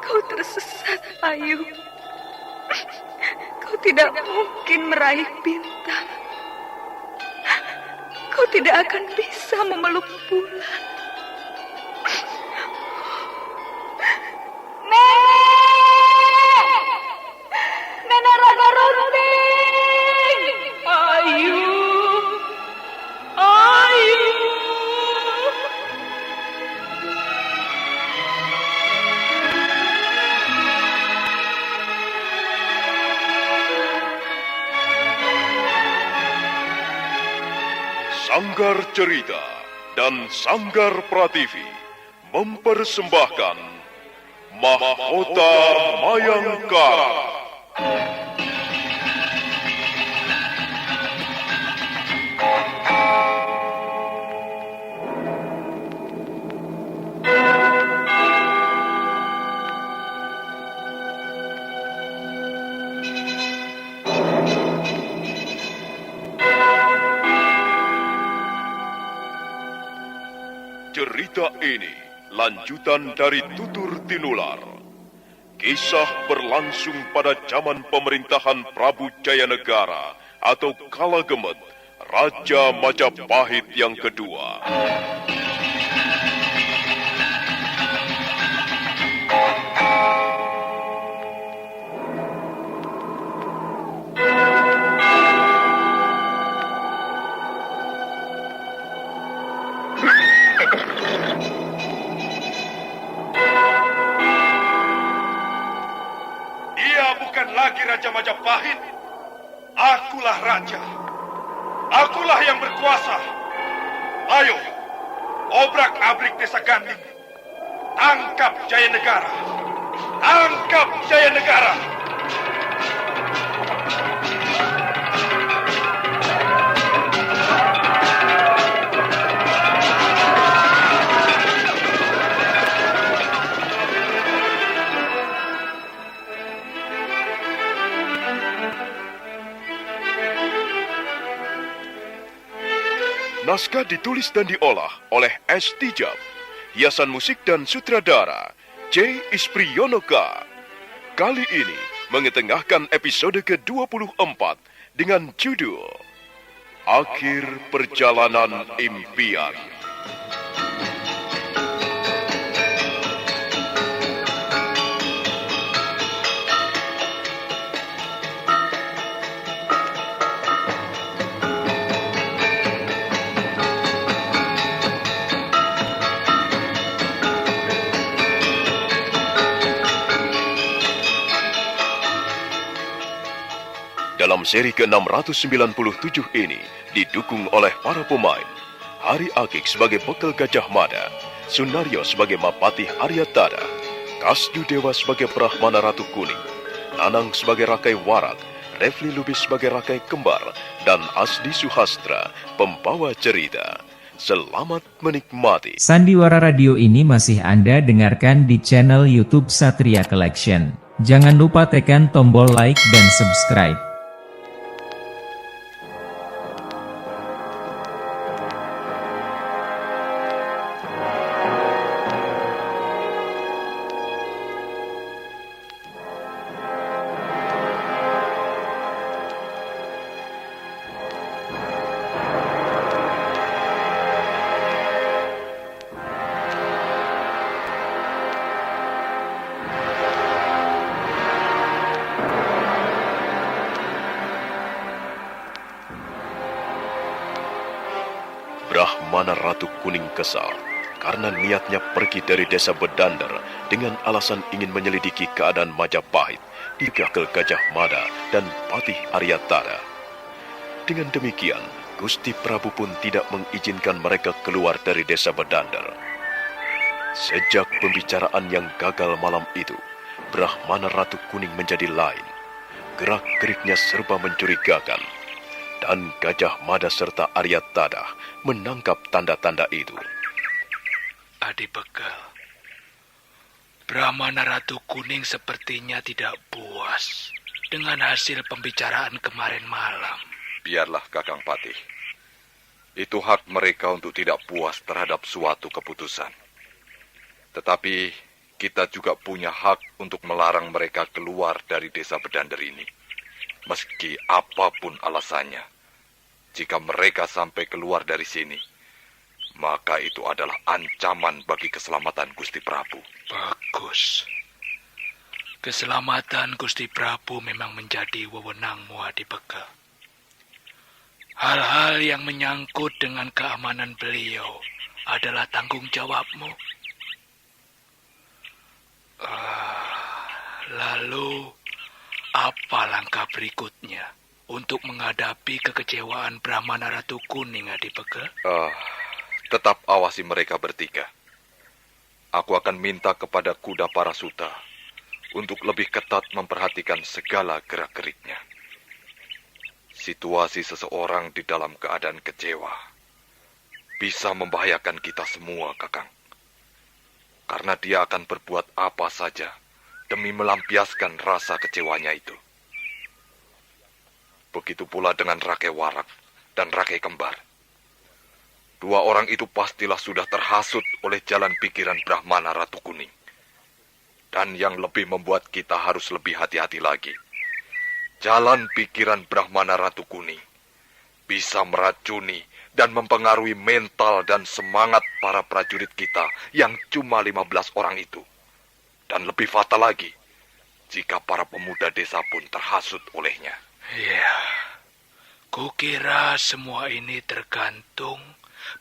Kau tersesat, Ayu. Kau tidak mungkin meraih bintang. Kau tidak akan bisa memeluk bulan. Nenek Raga Runting! Ayu! Ayu! Sanggar Cerita dan Sanggar Prativi mempersembahkan Mahkota Mayangkara. Cerita ini lanjutan dari Tutur Tinular. Kisah berlangsung pada zaman pemerintahan Prabu Jayanegara atau Kala Gemet, Raja Majapahit yang kedua. Lagi Raja Majapahit, akulah raja. Akulah yang berkuasa. Ayo, obrak-abrik desa Ganding. Tangkap Jayanegara. Tangkap Jayanegara. Naskah ditulis dan diolah oleh S. Tijab. Hiasan musik dan sutradara C. Ispriyonoka. Kali ini mengetengahkan episode ke-24 dengan judul Akhir Perjalanan Impian. Dalam seri ke-697 ini didukung oleh para pemain Hari Akik sebagai Bekal Gajah Mada, Sunaryo sebagai Mapatih Aryatada, Kasdu Dewa sebagai Brahmana Ratu Kuning, Nanang sebagai Rakai Warak, Refli Lubis sebagai Rakai Kembar, dan Asdi Suhastra, pembawa cerita. Selamat menikmati. Sandiwara Radio ini masih Anda dengarkan di channel YouTube Satria Collection. Jangan lupa tekan tombol like dan subscribe. Brahmana Ratu Kuning kesal karena niatnya pergi dari desa Bedandar dengan alasan ingin menyelidiki keadaan Majapahit di Gagal Gajah Mada dan Patih Aryatada. Dengan demikian, Gusti Prabu pun tidak mengizinkan mereka keluar dari desa Bedandar. Sejak pembicaraan yang gagal malam itu, Brahmana Ratu Kuning menjadi lain. Gerak-geriknya serba mencurigakan. Dan Gajah Mada serta Aryatada menangkap tanda-tanda itu. Adi Bekal, Brahmana Ratu Kuning sepertinya tidak puas dengan hasil pembicaraan kemarin malam. Biarlah Kakang Patih. Itu hak mereka untuk tidak puas terhadap suatu keputusan. Tetapi kita juga punya hak untuk melarang mereka keluar dari desa Bedander ini. Meski apapun alasannya, jika mereka sampai keluar dari sini, maka itu adalah ancaman bagi keselamatan Gusti Prabu. Bagus. Keselamatan Gusti Prabu memang menjadi wewenangmu, Adipeka. Hal-hal yang menyangkut dengan keamanan beliau adalah tanggung jawabmu. Lalu, apa langkah berikutnya untuk menghadapi kekecewaan Brahmana Ratu Kuning, Adipeka? Tetap awasi mereka bertiga. Aku akan minta kepada kuda Parasuta untuk lebih ketat memperhatikan segala gerak-geriknya. Situasi seseorang di dalam keadaan kecewa bisa membahayakan kita semua, Kakang. Karena dia akan berbuat apa saja demi melampiaskan rasa kecewanya itu. Begitu pula dengan Rakai Warak dan Rakai Kembar. Dua orang itu pastilah sudah terhasut oleh jalan pikiran Brahmana Ratu Kuning. Dan yang lebih membuat kita harus lebih hati-hati lagi, jalan pikiran Brahmana Ratu Kuning bisa meracuni dan mempengaruhi mental dan semangat para prajurit kita yang cuma 15 orang itu. Dan lebih fatal lagi, jika para pemuda desa pun terhasut olehnya. Ya, kukira semua ini tergantung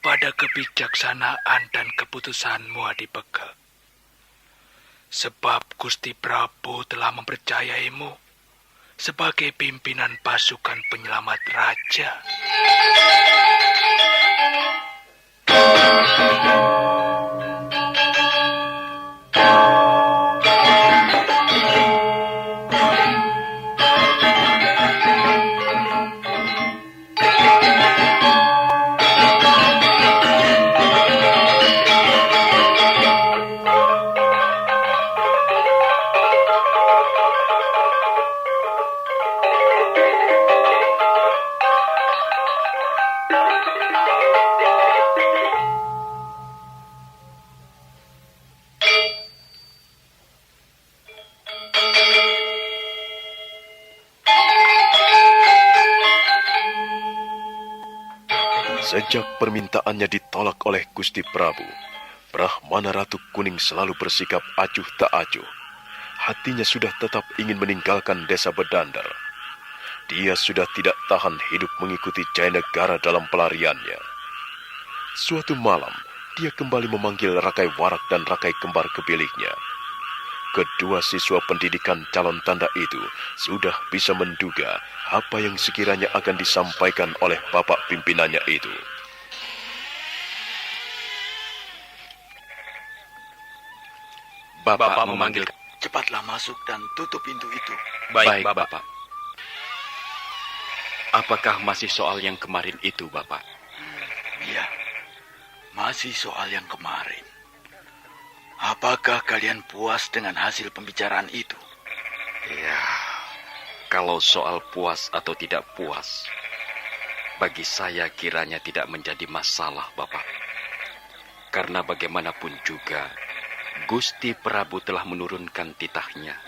pada kebijaksanaan dan keputusanmu, Adipeka. Sebab Gusti Prabu telah mempercayaimu sebagai pimpinan pasukan penyelamat raja. Sejak permintaannya ditolak oleh Gusti Prabu, Brahmana Ratu Kuning selalu bersikap acuh tak acuh. Hatinya sudah tetap ingin meninggalkan desa Bedander. Dia sudah tidak tahan hidup mengikuti Jayanegara dalam pelariannya. Suatu malam, dia kembali memanggil Rakai Warak dan Rakai Kembar ke biliknya. Kedua siswa pendidikan calon tanda itu sudah bisa menduga apa yang sekiranya akan disampaikan oleh bapak pimpinannya itu. Bapak memanggil. Cepatlah masuk dan tutup pintu itu. Baik, Bapak. Apakah masih soal yang kemarin itu, Bapak? Iya, masih soal yang kemarin. Apakah kalian puas dengan hasil pembicaraan itu? Ya, kalau soal puas atau tidak puas, bagi saya kiranya tidak menjadi masalah, Bapak. Karena bagaimanapun juga, Gusti Prabu telah menurunkan titahnya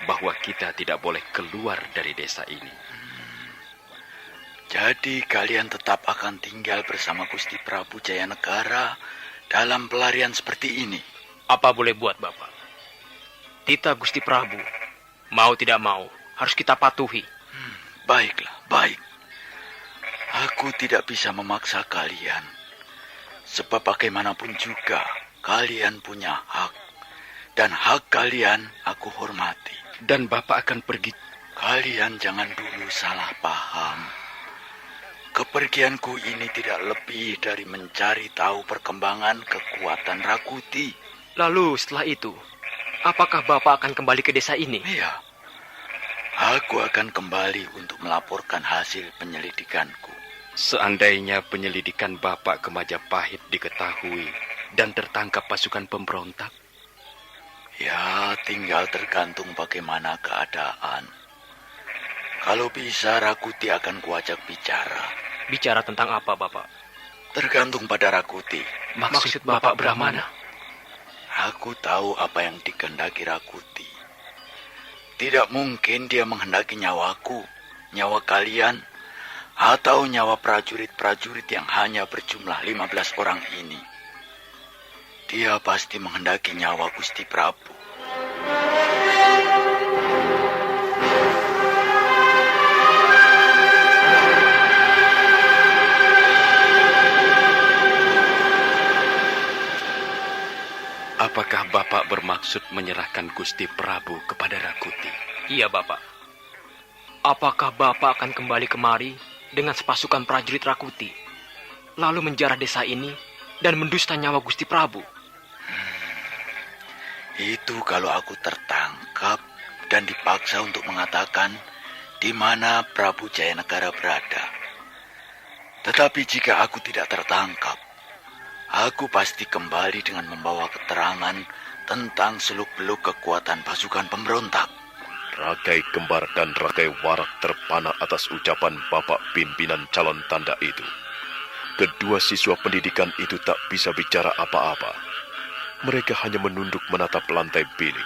bahwa kita tidak boleh keluar dari desa ini. Jadi kalian tetap akan tinggal bersama Gusti Prabu Jayanegara dalam pelarian seperti ini? Apa boleh buat, Bapak? Titah Gusti Prabu, mau tidak mau, harus kita patuhi. Baiklah, baik. Aku tidak bisa memaksa kalian. Sebab bagaimanapun juga, kalian punya hak. Dan hak kalian aku hormati. Dan Bapak akan pergi. Kalian jangan dulu salah paham. Kepergianku ini tidak lebih dari mencari tahu perkembangan kekuatan Rakuti. Lalu setelah itu, apakah Bapak akan kembali ke desa ini? Iya. Aku akan kembali untuk melaporkan hasil penyelidikanku. Seandainya penyelidikan Bapak ke Majapahit diketahui dan tertangkap pasukan pemberontak? Ya, tinggal tergantung bagaimana keadaan. Kalau bisa, Rakuti akan kuajak bicara. Bicara tentang apa, Bapak? Tergantung pada Rakuti. Maksud Bapak Brahmana? Aku tahu apa yang dikehendaki Rakuti. Tidak mungkin dia menghendaki nyawaku, nyawa kalian, atau nyawa prajurit-prajurit yang hanya berjumlah 15 orang ini. Dia pasti menghendaki nyawa Gusti Prabu. Apakah Bapak bermaksud menyerahkan Gusti Prabu kepada Rakuti? Iya, Bapak. Apakah Bapak akan kembali kemari dengan sepasukan prajurit Rakuti, lalu menjarah desa ini dan mendusta nyawa Gusti Prabu? Itu kalau aku tertangkap dan dipaksa untuk mengatakan di mana Prabu Jayanegara berada. Tetapi jika aku tidak tertangkap, aku pasti kembali dengan membawa keterangan tentang seluk-beluk kekuatan pasukan pemberontak. Rakai Kembar dan Rakai Warak terpana atas ucapan bapak pimpinan calon tanda itu. Kedua siswa pendidikan itu tak bisa bicara apa-apa. Mereka hanya menunduk menatap lantai bilik.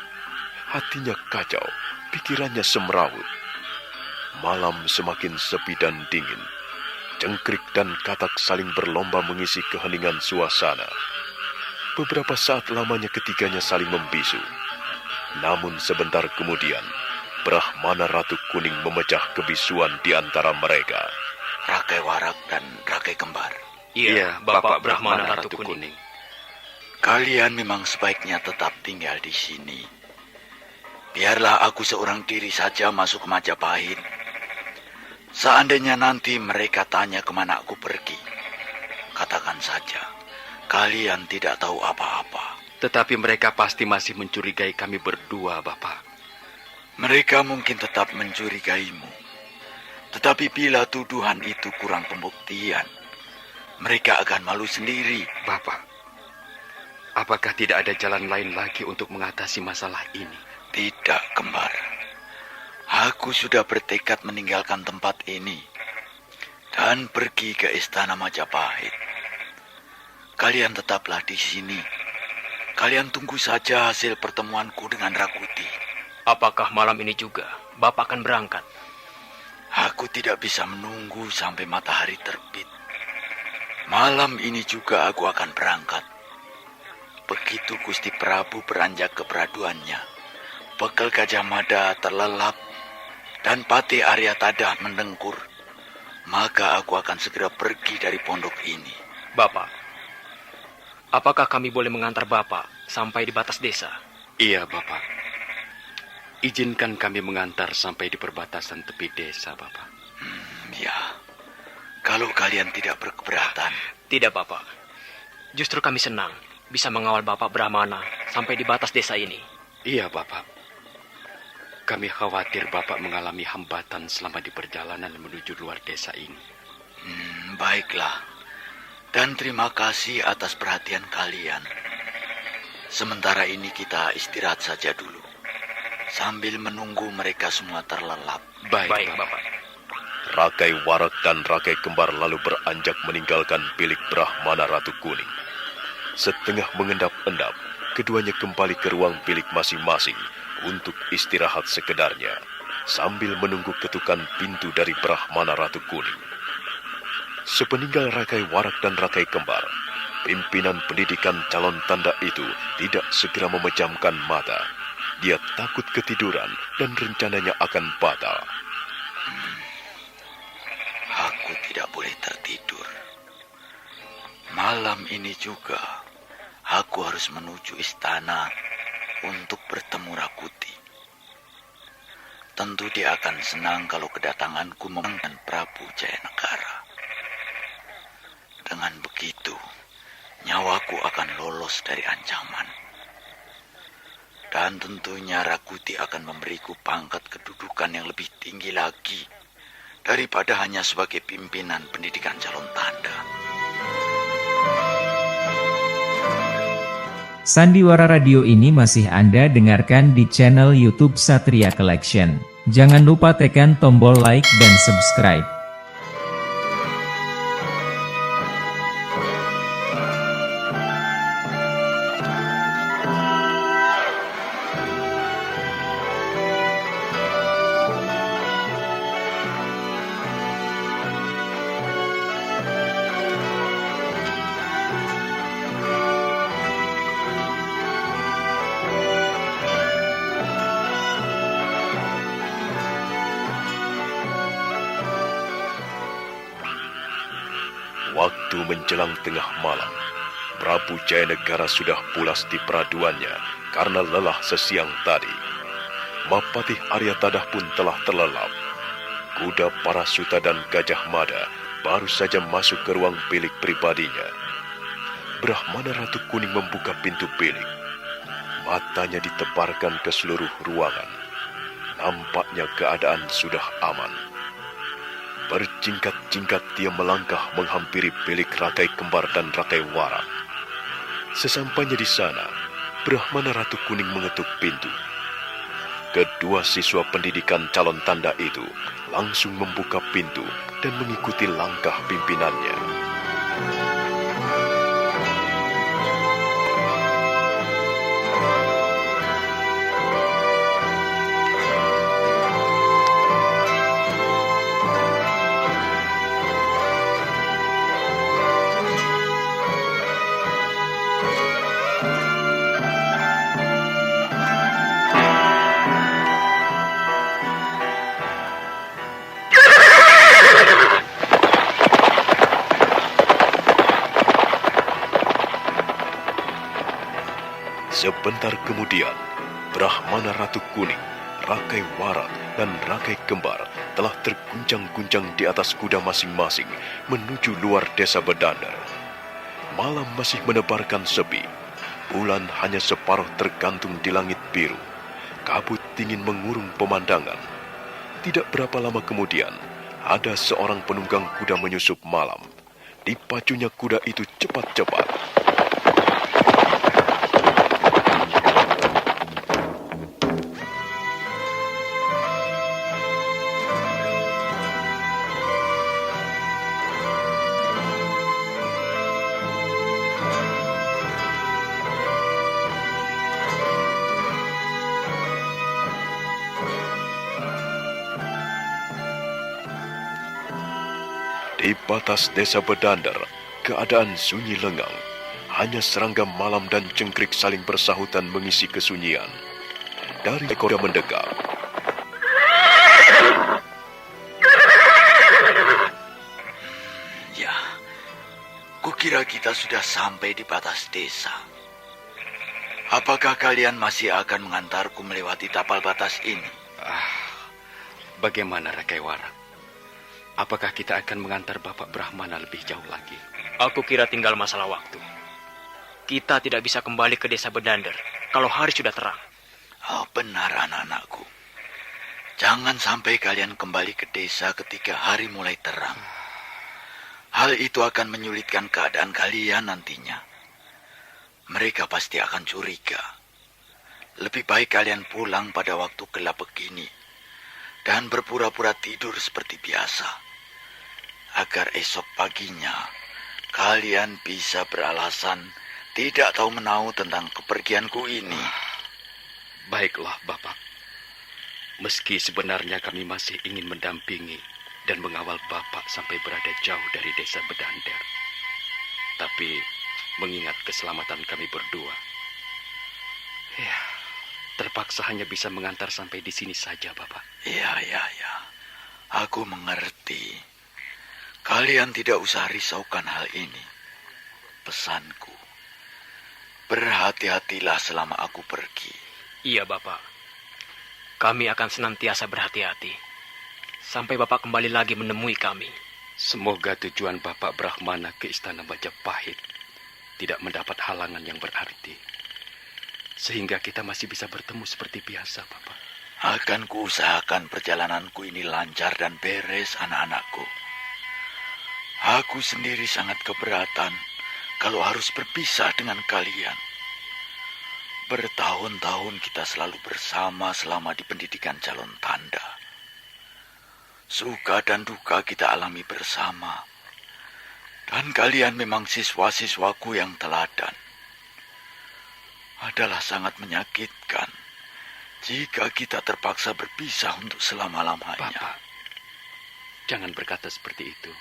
Hatinya kacau, pikirannya semrawut. Malam semakin sepi dan dingin. Cengkrik dan katak saling berlomba mengisi keheningan suasana. Beberapa saat lamanya ketiganya saling membisu. Namun sebentar kemudian, Brahmana Ratu Kuning memecah kebisuan di antara mereka. Rakai Warak dan Rakai Kembar. Iya, Bapak Brahmana Ratu Kuning. Kalian memang sebaiknya tetap tinggal di sini. Biarlah aku seorang diri saja masuk ke Majapahit. Seandainya nanti mereka tanya kemana aku pergi, katakan saja, kalian tidak tahu apa-apa. Tetapi mereka pasti masih mencurigai kami berdua, Bapak. Mereka mungkin tetap mencurigaimu. Tetapi bila tuduhan itu kurang pembuktian, mereka akan malu sendiri. Bapak, apakah tidak ada jalan lain lagi untuk mengatasi masalah ini? Tidak, Kembar. Aku sudah bertekad meninggalkan tempat ini dan pergi ke istana Majapahit. Kalian tetaplah di sini. Kalian tunggu saja hasil pertemuanku dengan Rakuti. Apakah malam ini juga Bapak akan berangkat? Aku tidak bisa menunggu sampai matahari terbit. Malam ini juga aku akan berangkat. Begitu Gusti Prabu beranjak ke peraduannya, bekal Gajah Mada terlelap dan Pati Arya Tadah mendengkur, maka aku akan segera pergi dari pondok ini. Bapak, apakah kami boleh mengantar Bapak sampai di batas desa? Iya, Bapak. Izinkan kami mengantar sampai di perbatasan tepi desa, Bapak. Ya, kalau kalian tidak berkeberatan. Tidak, Bapak. Justru kami senang bisa mengawal Bapak Brahmana sampai di batas desa ini. Iya, Bapak. Kami khawatir Bapak mengalami hambatan selama di perjalanan menuju luar desa ini. Baiklah. Dan terima kasih atas perhatian kalian. Sementara ini kita istirahat saja dulu, sambil menunggu mereka semua terlelap. Baik, Bapak. Rakai Warak dan Rakai Kembar lalu beranjak meninggalkan bilik Brahmana Ratu Kuning. Setengah mengendap-endap, keduanya kembali ke ruang bilik masing-masing untuk istirahat sekedarnya, sambil menunggu ketukan pintu dari Brahmana Ratu Kuning. Sepeninggal Rakai Warak dan Rakai Kembar, pimpinan pendidikan calon tanda itu tidak segera memejamkan mata. Dia takut ketiduran dan rencananya akan batal. Aku tidak boleh tertidur. Malam ini juga, aku harus menuju istana untuk bertemu Rakuti. Tentu dia akan senang kalau kedatanganku memenangkan Prabu Jayanegara. Dengan begitu, nyawaku akan lolos dari ancaman. Dan tentunya Rakuti akan memberiku pangkat kedudukan yang lebih tinggi lagi daripada hanya sebagai pimpinan pendidikan calon tanda. Sandiwara Radio ini masih Anda dengarkan di channel YouTube Satria Collection. Jangan lupa tekan tombol like dan subscribe. Waktu menjelang tengah malam, Prabu Jayanegara sudah pulas di peraduannya karena lelah sesiang tadi. Mapatih Aryatadah pun telah terlelap. Kuda Parasuta dan Gajah Mada baru saja masuk ke ruang bilik pribadinya. Brahmana Ratu Kuning membuka pintu bilik. Matanya ditebarkan ke seluruh ruangan. Nampaknya keadaan sudah aman. Berjingkat-jingkat dia melangkah menghampiri bilik Rakai Kembar dan Rakai Warak. Sesampainya di sana, Brahmana Ratu Kuning mengetuk pintu. Kedua siswa pendidikan calon tanda itu langsung membuka pintu dan mengikuti langkah pimpinannya. Sebentar kemudian, Brahmana Ratu Kuning, Rakai Warak, dan Rakai Kembar telah terguncang-guncang di atas kuda masing-masing menuju luar desa Bedandar. Malam masih menebarkan sepi. Bulan hanya separuh tergantung di langit biru. Kabut dingin mengurung pemandangan. Tidak berapa lama kemudian, ada seorang penunggang kuda menyusup malam. Dipacunya kuda itu cepat-cepat. Di batas desa Bedandar, keadaan sunyi lengang. Hanya serangga malam dan cengkrik saling bersahutan mengisi kesunyian. Dari kuda mendekat. Ya, kukira kita sudah sampai di batas desa. Apakah kalian masih akan mengantarku melewati tapal batas ini? Bagaimana Rakai Warak? Apakah kita akan mengantar Bapak Brahmana lebih jauh lagi? Aku kira tinggal masalah waktu. Kita tidak bisa kembali ke desa Bedandar kalau hari sudah terang. Oh, benar anak-anakku. Jangan sampai kalian kembali ke desa ketika hari mulai terang. Hal itu akan menyulitkan keadaan kalian nantinya. Mereka pasti akan curiga. Lebih baik kalian pulang pada waktu gelap begini dan berpura-pura tidur seperti biasa, agar esok paginya kalian bisa beralasan tidak tahu menahu tentang kepergianku ini. Baiklah, Bapak. Meski sebenarnya kami masih ingin mendampingi dan mengawal Bapak sampai berada jauh dari desa Bedandar. Tapi mengingat keselamatan kami berdua, ya, terpaksa hanya bisa mengantar sampai di sini saja, Bapak. Ya. Aku mengerti. Kalian tidak usah risaukan hal ini. Pesanku, berhati-hatilah selama aku pergi. Iya, Bapak. Kami akan senantiasa berhati-hati sampai Bapak kembali lagi menemui kami. Semoga tujuan Bapak Brahmana ke Istana Majapahit tidak mendapat halangan yang berarti, sehingga kita masih bisa bertemu seperti biasa, Bapak. Akan kuusahakan perjalananku ini lancar dan beres, anak-anakku. Aku sendiri sangat keberatan kalau harus berpisah dengan kalian. Bertahun-tahun kita selalu bersama selama di pendidikan calon tanda. Suka dan duka kita alami bersama. Dan kalian memang siswa-siswaku yang teladan. Adalah sangat menyakitkan jika kita terpaksa berpisah untuk selama-lamanya. Bapak, jangan berkata seperti itu.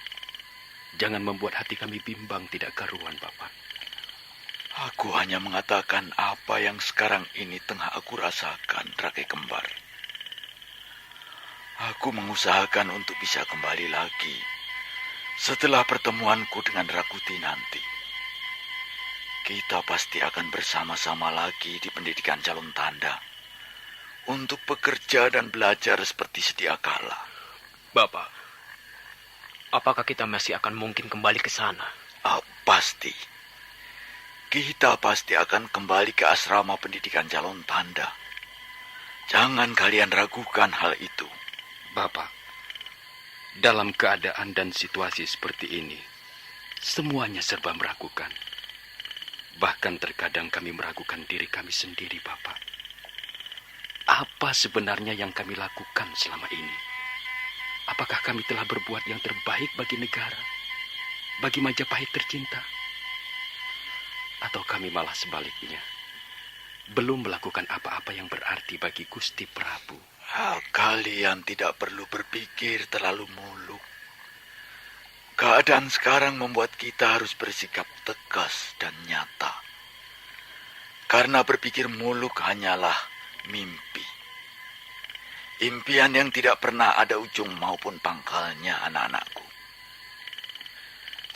Jangan membuat hati kami bimbang tidak karuan, Bapak. Aku hanya mengatakan apa yang sekarang ini tengah aku rasakan, Rakai Kembar. Aku mengusahakan untuk bisa kembali lagi Setelah pertemuanku dengan Rakuti nanti, kita pasti akan bersama-sama lagi di pendidikan calon tanda untuk bekerja dan belajar seperti sedia kala. Bapak, apakah kita masih akan mungkin kembali ke sana? Pasti. Kita pasti akan kembali ke asrama pendidikan calon tanda. Jangan kalian ragukan hal itu. Bapak, dalam keadaan dan situasi seperti ini, semuanya serba meragukan. Bahkan terkadang kami meragukan diri kami sendiri, Bapak. Apa sebenarnya yang kami lakukan selama ini? Apakah kami telah berbuat yang terbaik bagi negara, bagi Majapahit tercinta? Atau kami malah sebaliknya, belum melakukan apa-apa yang berarti bagi Gusti Prabu? Kalian tidak perlu berpikir terlalu muluk. Keadaan sekarang membuat kita harus bersikap tegas dan nyata. Karena berpikir muluk hanyalah mimpi. Impian yang tidak pernah ada ujung maupun pangkalnya, anak-anakku.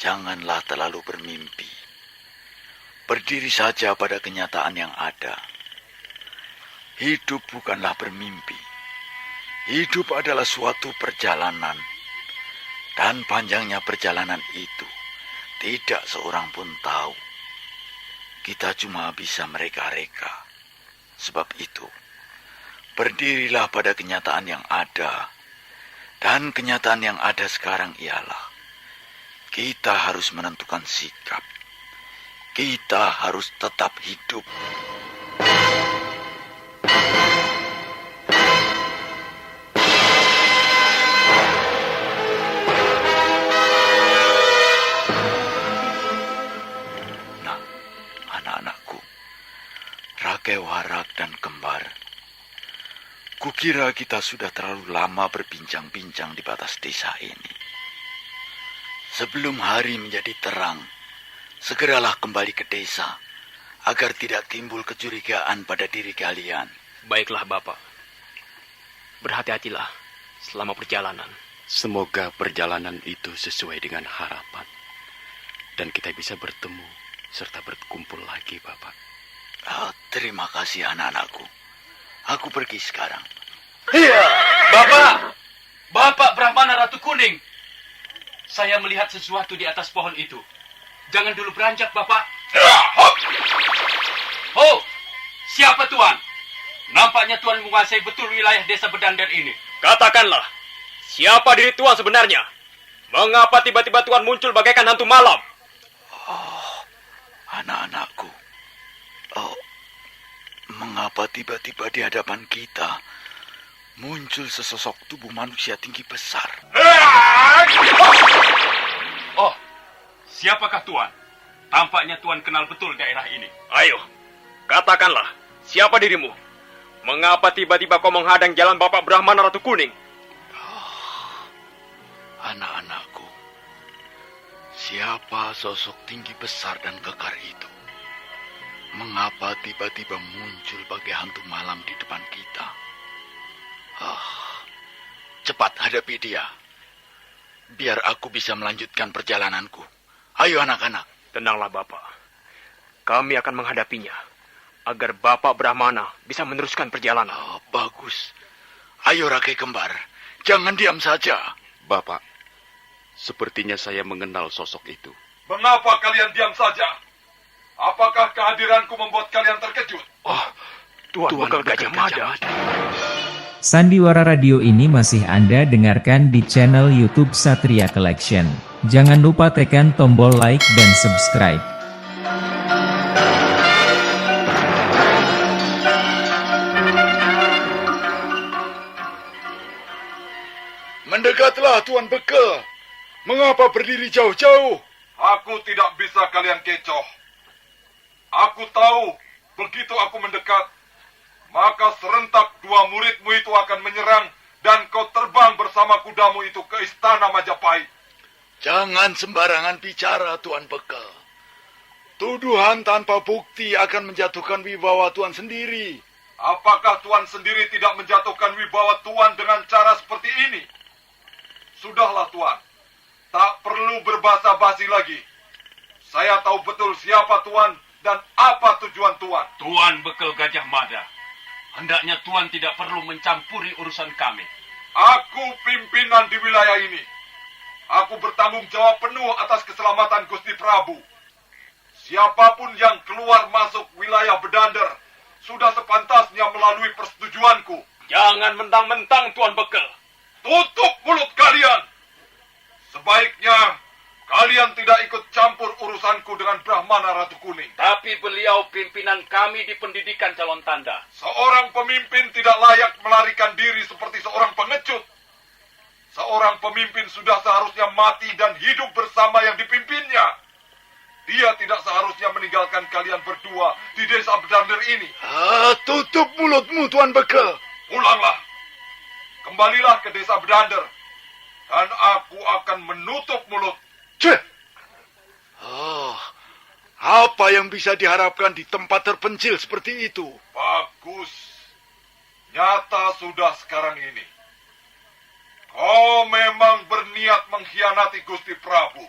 Janganlah terlalu bermimpi. Berdiri saja pada kenyataan yang ada. Hidup bukanlah bermimpi. Hidup adalah suatu perjalanan. Dan panjangnya perjalanan itu tidak seorang pun tahu. Kita cuma bisa mereka-reka. Sebab itu, berdirilah pada kenyataan yang ada. Dan kenyataan yang ada sekarang ialah kita harus menentukan sikap. Kita harus tetap hidup. Nah, anak-anakku, Rakewarak dan Kembar, kukira kita sudah terlalu lama berbincang-bincang di batas desa ini. Sebelum hari menjadi terang, segeralah kembali ke desa, agar tidak timbul kecurigaan pada diri kalian. Baiklah, Bapak. Berhati-hatilah selama perjalanan. Semoga perjalanan itu sesuai dengan harapan. Dan kita bisa bertemu serta berkumpul lagi, Bapak. Terima kasih anak-anakku. Aku pergi sekarang. Iya, Bapak! Bapak Brahmana Ratu Kuning! Saya melihat sesuatu di atas pohon itu. Jangan dulu beranjak, Bapak. Oh, siapa Tuan? Nampaknya Tuan menguasai betul wilayah desa Bedandar ini. Katakanlah, siapa diri Tuan sebenarnya? Mengapa tiba-tiba Tuan muncul bagaikan hantu malam? Anak-anakku. Mengapa tiba-tiba di hadapan kita muncul sesosok tubuh manusia tinggi besar? Oh, siapakah Tuan? Tampaknya Tuan kenal betul daerah ini. Ayo, katakanlah, siapa dirimu? Mengapa tiba-tiba kau menghadang jalan Bapak Brahmana Ratu Kuning? Anak-anakku, siapa sosok tinggi besar dan kekar itu? Mengapa tiba-tiba muncul bagai hantu malam di depan kita? Cepat hadapi dia. Biar aku bisa melanjutkan perjalananku. Ayo anak-anak. Tenanglah, Bapak. Kami akan menghadapinya, agar Bapak Brahmana bisa meneruskan perjalanan. Bagus. Ayo Rakai Kembar, jangan diam saja. Bapak, sepertinya saya mengenal sosok itu. Mengapa kalian diam saja? Apakah kehadiranku membuat kalian terkejut? Tuan Bekal Gajah Mada. Sandiwara Radio ini masih Anda dengarkan di channel YouTube Satria Collection. Jangan lupa tekan tombol like dan subscribe. Mendekatlah Tuan Bekal. Mengapa berdiri jauh-jauh? Aku tidak bisa kalian kecoh. Aku tahu, begitu aku mendekat, maka serentak dua muridmu itu akan menyerang dan kau terbang bersama kudamu itu ke istana Majapahit. Jangan sembarangan bicara, Tuan Bekal. Tuduhan tanpa bukti akan menjatuhkan wibawa Tuan sendiri. Apakah Tuan sendiri tidak menjatuhkan wibawa Tuan dengan cara seperti ini? Sudahlah Tuan, Tak perlu berbasa-basi lagi. Saya tahu betul siapa Tuan dan apa tujuan Tuan. Tuan Bekel Gajah Mada, hendaknya Tuan tidak perlu mencampuri urusan kami. Aku pimpinan di wilayah ini. Aku bertanggung jawab penuh atas keselamatan Gusti Prabu. Siapapun yang keluar masuk wilayah Bedander sudah sepantasnya melalui persetujuanku. Jangan mentang-mentang Tuan Bekel. Tutup mulut kalian. Sebaiknya kalian tidak ikut campur urusanku dengan Brahmana Ratu Kuning. Tapi beliau pimpinan kami di pendidikan calon tanda. Seorang pemimpin tidak layak melarikan diri seperti seorang pengecut. Seorang pemimpin sudah seharusnya mati dan hidup bersama yang dipimpinnya. Dia tidak seharusnya meninggalkan kalian berdua di desa Bedander ini. Tutup mulutmu, Tuan Bekel. Pulanglah. Kembalilah ke desa Bedander. Dan aku akan menutup mulut. Ceh! Apa yang bisa diharapkan di tempat terpencil seperti itu? Bagus. Nyata sudah sekarang ini. Kau memang berniat mengkhianati Gusti Prabu.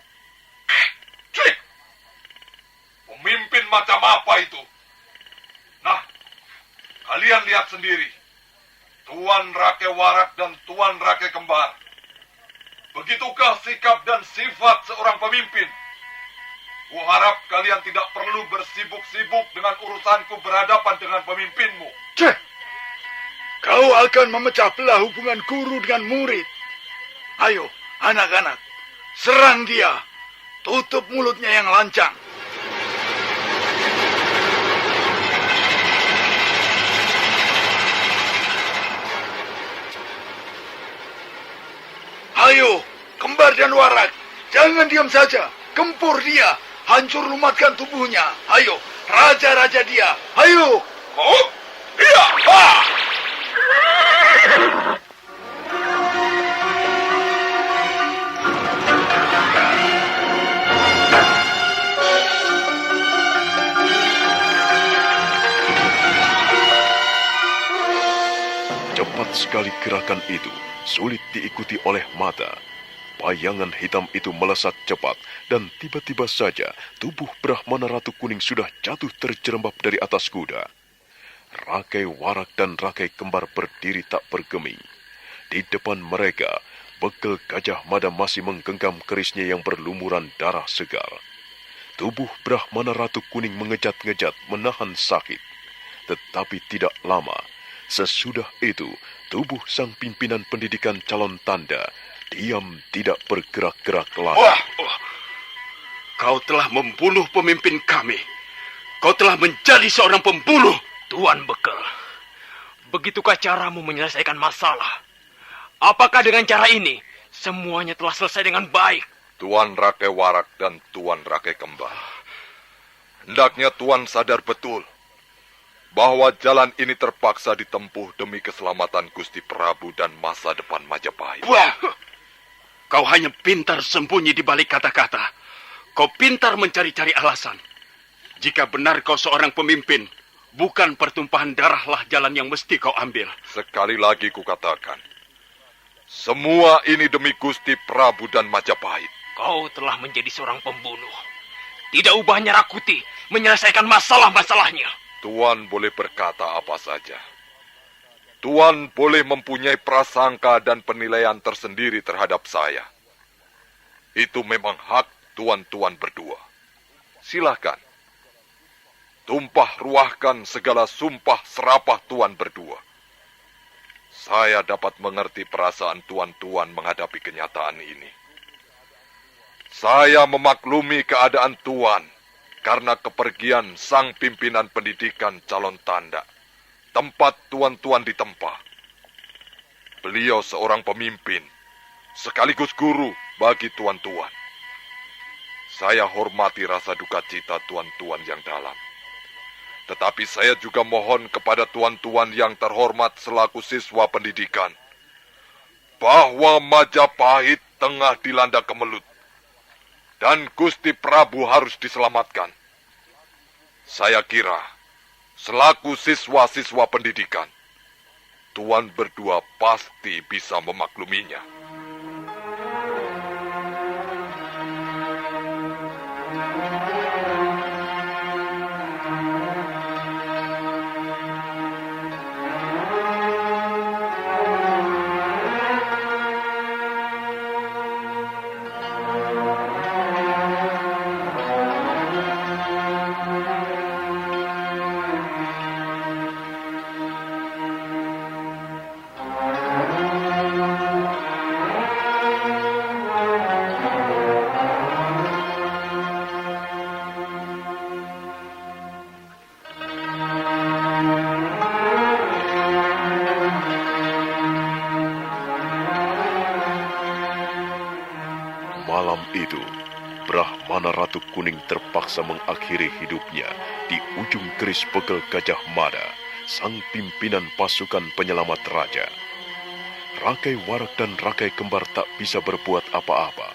Cih! Pemimpin macam apa itu? Nah, kalian lihat sendiri. Tuan Rake Warak dan Tuan Rake Kembar. Begitukah sikap dan sifat seorang pemimpin? Kuharap kalian tidak perlu bersibuk-sibuk dengan urusanku berhadapan dengan pemimpinmu. Ceh! Kau akan memecah belah hubungan guru dengan murid. Ayo, anak-anak, serang dia. Tutup mulutnya yang lancang. Ayo, Kembar dan Warak, jangan diam saja. Gempur dia, hancur lumatkan tubuhnya. Ayo, raja-raja dia. Ayo. Oh, iya. Cepat sekali gerakan itu, sulit diikuti oleh mata. Bayangan hitam itu melesat cepat, dan tiba-tiba saja tubuh Brahmana Ratu Kuning sudah jatuh terjerembab dari atas kuda. Rakai Warak dan Rakai Kembar berdiri tak bergeming. Di depan mereka, Bekel Gajah Mada masih menggenggam kerisnya yang berlumuran darah segar. Tubuh Brahmana Ratu Kuning mengejat-ngejat menahan sakit. Tetapi tidak lama, sesudah itu, tubuh sang pimpinan pendidikan calon tanda diam tidak bergerak-gerak lagi. Kau telah membunuh pemimpin kami. Kau telah menjadi seorang pembunuh. Tuan Bekel, begitukah caramu menyelesaikan masalah? Apakah dengan cara ini semuanya telah selesai dengan baik? Tuan Rake Warak dan Tuan Rake Kembar. Hendaknya Tuan sadar betul bahwa jalan ini terpaksa ditempuh demi keselamatan Gusti Prabu dan masa depan Majapahit. Wah, kau hanya pintar sembunyi di balik kata-kata. Kau pintar mencari-cari alasan. Jika benar kau seorang pemimpin, bukan pertumpahan darahlah jalan yang mesti kau ambil. Sekali lagi kukatakan, semua ini demi Gusti Prabu dan Majapahit. Kau telah menjadi seorang pembunuh. Tidak ubahnya Rakuti menyelesaikan masalah-masalahnya. Tuan boleh berkata apa saja. Tuan boleh mempunyai prasangka dan penilaian tersendiri terhadap saya. Itu memang hak tuan-tuan berdua. Silakan. Tumpah ruahkan segala sumpah serapah tuan berdua. Saya dapat mengerti perasaan tuan-tuan menghadapi kenyataan ini. Saya memaklumi keadaan tuan karena kepergian sang pimpinan pendidikan calon tanda, tempat tuan-tuan ditempa. Beliau seorang pemimpin, sekaligus guru bagi tuan-tuan. Saya hormati rasa duka cita tuan-tuan yang dalam. Tetapi saya juga mohon kepada tuan-tuan yang terhormat selaku siswa pendidikan, bahwa Majapahit tengah dilanda kemelut, dan Gusti Prabu harus diselamatkan. Saya kira, selaku siswa-siswa pendidikan, tuan berdua pasti bisa memakluminya. malam itu, Brahmana Ratu Kuning terpaksa mengakhiri hidupnya di ujung keris pegel Gajah Mada, sang pimpinan pasukan penyelamat raja. Rakai Warak dan Rakai Kembar tak bisa berbuat apa-apa.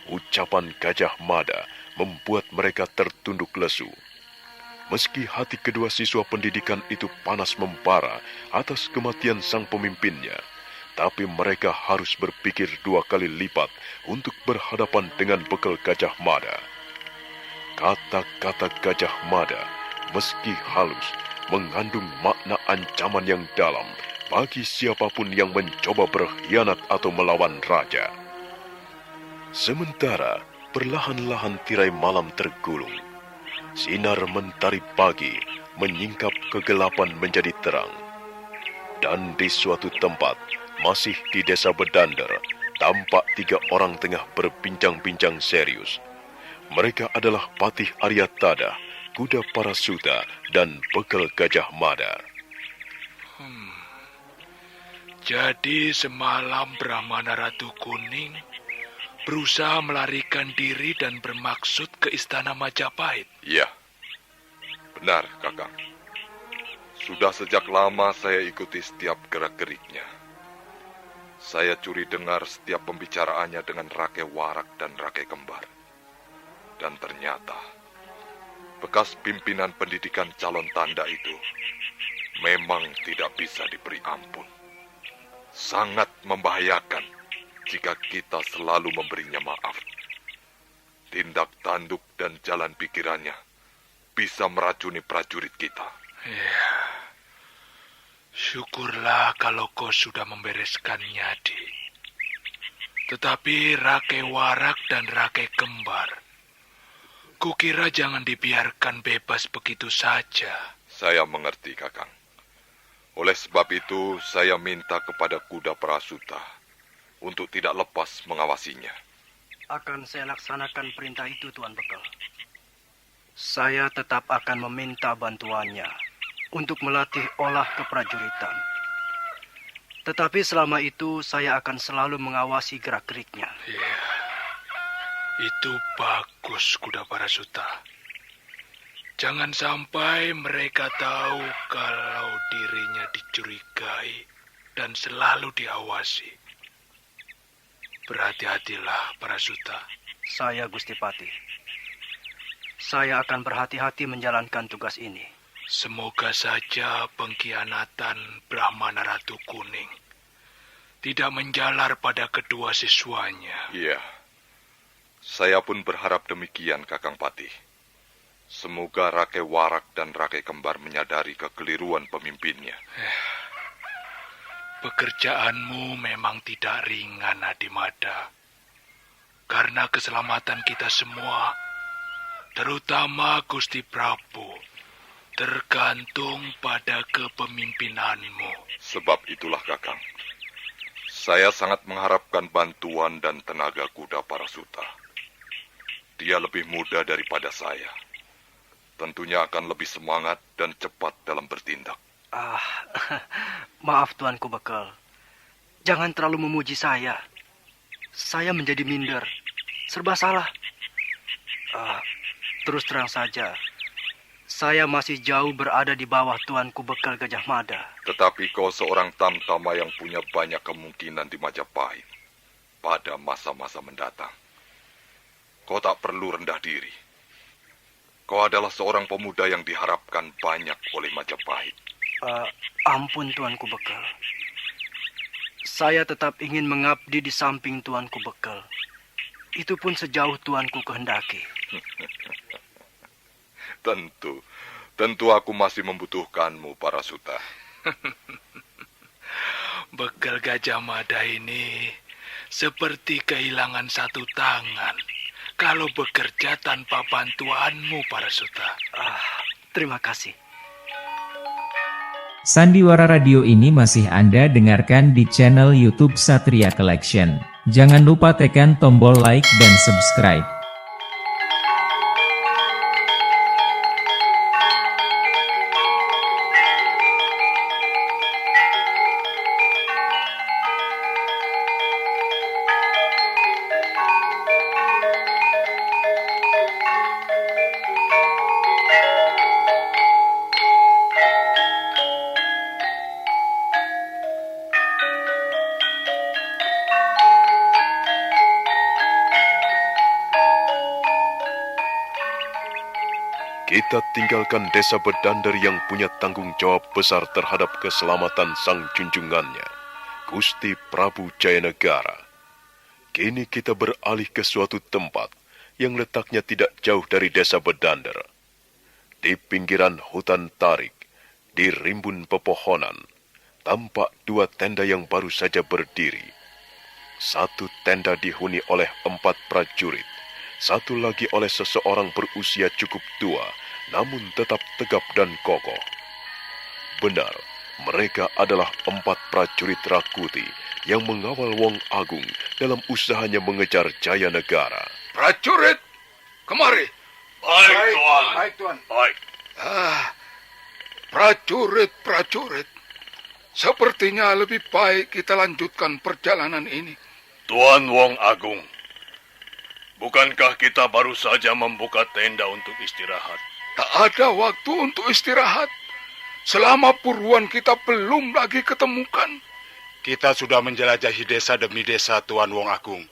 Ucapan Gajah Mada membuat mereka tertunduk lesu. Meski hati kedua siswa pendidikan itu panas membara atas kematian sang pemimpinnya, tapi mereka harus berpikir 2 kali lipat untuk berhadapan dengan bekal Gajah Mada. Kata-kata Gajah Mada, meski halus, mengandung makna ancaman yang dalam bagi siapapun yang mencoba berkhianat atau melawan raja. Sementara perlahan-lahan tirai malam tergulung, sinar mentari pagi menyingkap kegelapan menjadi terang. Dan di suatu tempat, masih di desa Bedander, tampak 3 orang tengah berbincang-bincang serius. Mereka adalah Patih Aryatada, kuda Parasuta, dan bekal Gajah Mada. Jadi semalam Brahmana Ratu Kuning berusaha melarikan diri dan bermaksud ke istana Majapahit. Iya, benar Kakang. Sudah sejak lama saya ikuti setiap gerak-geriknya. Saya curi dengar setiap pembicaraannya dengan Rakai Warak dan Rakai Kembar. Dan ternyata, bekas pimpinan pendidikan calon tanda itu memang tidak bisa diberi ampun. Sangat membahayakan jika kita selalu memberinya maaf. Tindak tanduk dan jalan pikirannya bisa meracuni prajurit kita. Ya, syukurlah kalau kau sudah membereskannya, Di. Tetapi Rakai Warak dan Rakai Kembar, kukira jangan dibiarkan bebas begitu saja. Saya mengerti, Kakang. Oleh sebab itu, saya minta kepada kuda Parasuta untuk tidak lepas mengawasinya. Akan saya laksanakan perintah itu, Tuan Bekal. Saya tetap akan meminta bantuannya untuk melatih olah keprajuritan. Tetapi selama itu saya akan selalu mengawasi gerak-geriknya. Ya, itu bagus kuda Parasuta. Jangan sampai mereka tahu kalau dirinya dicurigai dan selalu diawasi. Berhati-hatilah, Parasuta. Saya Gusti Patih. Saya akan berhati-hati menjalankan tugas ini. Semoga saja pengkhianatan Brahmana Ratu Kuning tidak menjalar pada kedua siswanya. Iya, saya pun berharap demikian, Kakang Patih. Semoga Rakai Warak dan Rakai Kembar menyadari kekeliruan pemimpinnya. Pekerjaanmu memang tidak ringan, Adimada. Karena keselamatan kita semua, terutama Gusti Prabu, tergantung pada kepemimpinanmu. Sebab itulah, Kakang, saya sangat mengharapkan bantuan dan tenaga kuda Parasuta. Dia lebih muda daripada saya. Tentunya akan lebih semangat dan cepat dalam bertindak. Maaf Tuanku Bekal. Jangan terlalu memuji saya. Saya menjadi minder. Serba salah. Terus terang saja, saya masih jauh berada di bawah Tuanku Bekal Gajah Mada. Tetapi kau seorang tamtama yang punya banyak kemungkinan di Majapahit pada masa-masa mendatang. Kau tak perlu rendah diri. Kau adalah seorang pemuda yang diharapkan banyak oleh Majapahit. Ampun Tuanku Bekal. Saya tetap ingin mengabdi di samping Tuanku Bekal. Itu pun sejauh Tuanku kehendaki. Tentu aku masih membutuhkanmu, Parasuta. Bekal Gajah Mada ini seperti kehilangan satu tangan kalau bekerja tanpa bantuanmu, Parasuta. Terima kasih. Sandiwara Radio ini masih Anda dengarkan di channel YouTube Satria Collection. Jangan lupa tekan tombol like dan subscribe. kita tinggalkan desa Bedander yang punya tanggung jawab besar terhadap keselamatan sang junjungannya, Gusti Prabu Jayanegara. Kini kita beralih ke suatu tempat yang letaknya tidak jauh dari desa Bedander. Di pinggiran hutan tarik, di rimbun pepohonan, tampak dua tenda yang baru saja berdiri. Satu tenda dihuni oleh 4 prajurit, satu lagi oleh seseorang berusia cukup tua, namun tetap tegap dan kokoh. Benar, mereka adalah 4 prajurit Rakuti yang mengawal Wong Agung dalam usahanya mengejar Jayanegara. Prajurit, kemari. Baik, Tuan. Baik, Tuan. Baik. Prajurit. Sepertinya lebih baik kita lanjutkan perjalanan ini. Tuan Wong Agung, bukankah kita baru saja membuka tenda untuk istirahat? Tak ada waktu untuk istirahat. Selama buruan kita belum lagi ketemukan. Kita sudah menjelajahi desa demi desa, Tuan Wong Agung.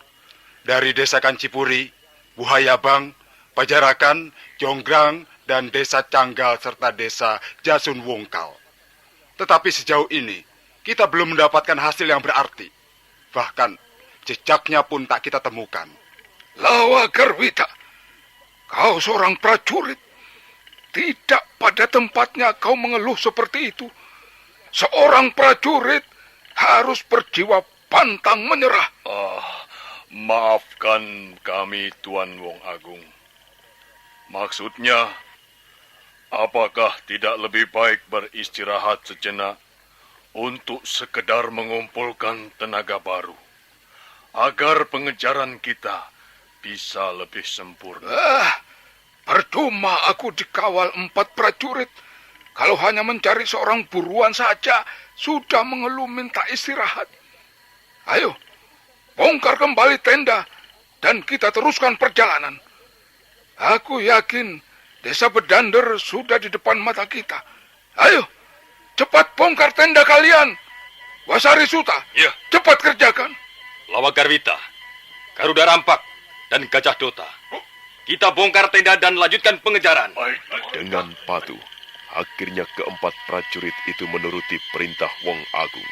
Dari desa Kancipuri, Buhayabang, Pajarakan, Jonggrang, dan desa Canggal serta desa Jasun Wungkal. Tetapi sejauh ini, kita belum mendapatkan hasil yang berarti. Bahkan, jejaknya pun tak kita temukan. Lawa Garwita, kau seorang prajurit. Tidak pada tempatnya kau mengeluh seperti itu. Seorang prajurit harus berjiwa pantang menyerah. Maafkan kami, Tuan Wong Agung. Maksudnya, apakah tidak lebih baik beristirahat sejenak untuk sekedar mengumpulkan tenaga baru, agar pengejaran kita bisa lebih sempurna? Percuma aku dikawal 4 prajurit. Kalau hanya mencari seorang buruan saja, sudah mengeluh minta istirahat. Ayo, bongkar kembali tenda, dan kita teruskan perjalanan. Aku yakin desa Bedander sudah di depan mata kita. Ayo, cepat bongkar tenda kalian. Wasari Suta, Ya. cepat kerjakan. Lawa Garwita, Garuda Rampak, dan Gajah Dota. Kita bongkar tenda dan lanjutkan pengejaran. Dengan patuh, akhirnya keempat prajurit itu menuruti perintah Wong Agung.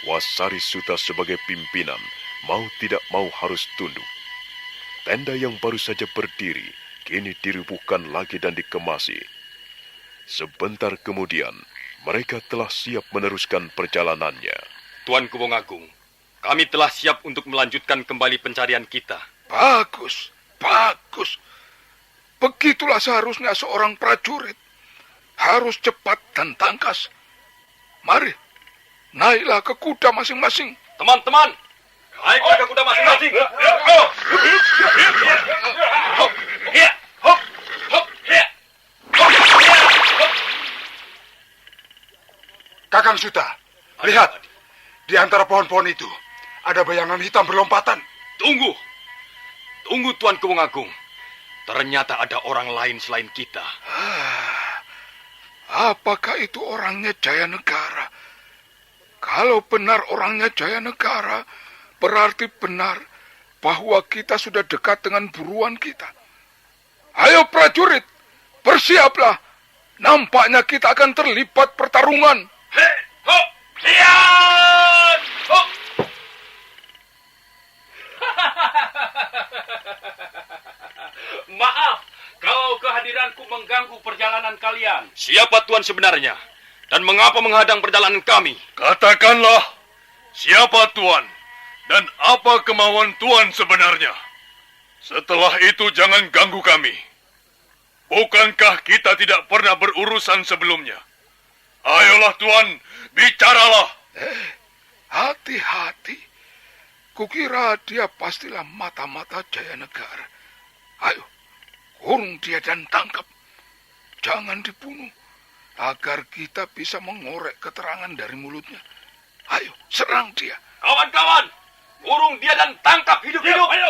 Wasari Suta sebagai pimpinan, mau tidak mau harus tunduk. Tenda yang baru saja berdiri, kini dirubuhkan lagi dan dikemasi. Sebentar kemudian, mereka telah siap meneruskan perjalanannya. Tuan Wong Agung, kami telah siap untuk melanjutkan kembali pencarian kita. Bagus. Begitulah seharusnya seorang prajurit. Harus cepat dan tangkas. Mari, naiklah ke kuda masing-masing. Teman-teman, naiklah ke kuda masing-masing. Kakang Suta, lihat. Di antara pohon-pohon itu, ada bayangan hitam berlompatan. Tunggu Tuan Wong Agung. Ternyata ada orang lain selain kita. Apakah itu orangnya Jayanegara? Kalau benar orangnya Jayanegara, berarti benar bahwa kita sudah dekat dengan buruan kita. Ayo prajurit, bersiaplah. Nampaknya kita akan terlibat pertarungan. Maaf, kalau kehadiranku mengganggu perjalanan kalian. Siapa Tuan sebenarnya? Dan mengapa menghadang perjalanan kami? Katakanlah, siapa Tuan? Dan apa kemauan Tuan sebenarnya? Setelah itu jangan ganggu kami. Bukankah kita tidak pernah berurusan sebelumnya? Ayolah Tuan, bicaralah. Hati-hati. Kukira dia pastilah mata-mata Jayanegara. Ayo, kurung dia dan tangkap. Jangan dibunuh, agar kita bisa mengorek keterangan dari mulutnya. Ayo, serang dia. Kawan-kawan, kurung dia dan tangkap hidup-hidup. Ayo.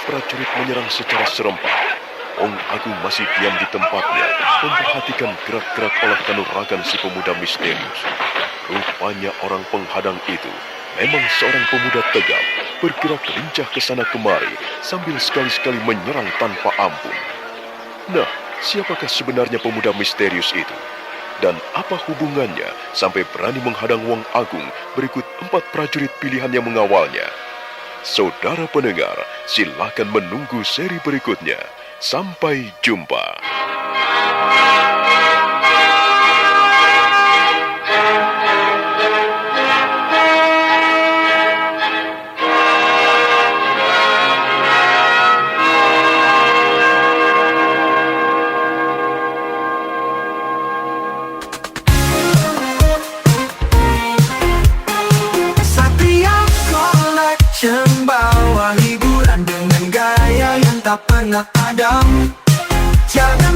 prajurit menyerang secara serempak. Wong Agung masih diam di tempatnya, memperhatikan gerak-gerak olah kanuragan si pemuda misterius. Rupanya orang penghadang itu memang seorang pemuda tegap, bergerak lincah ke sana kemari, sambil sekali-sekali menyerang tanpa ampun. Nah, siapakah sebenarnya pemuda misterius itu? Dan apa hubungannya sampai berani menghadang Wong Agung berikut 4 prajurit pilihan yang mengawalnya? Saudara pendengar, silakan menunggu seri berikutnya. Sampai jumpa. Satria Collection bawa hiburan dengan gaya yang tak pernah padam. Jangan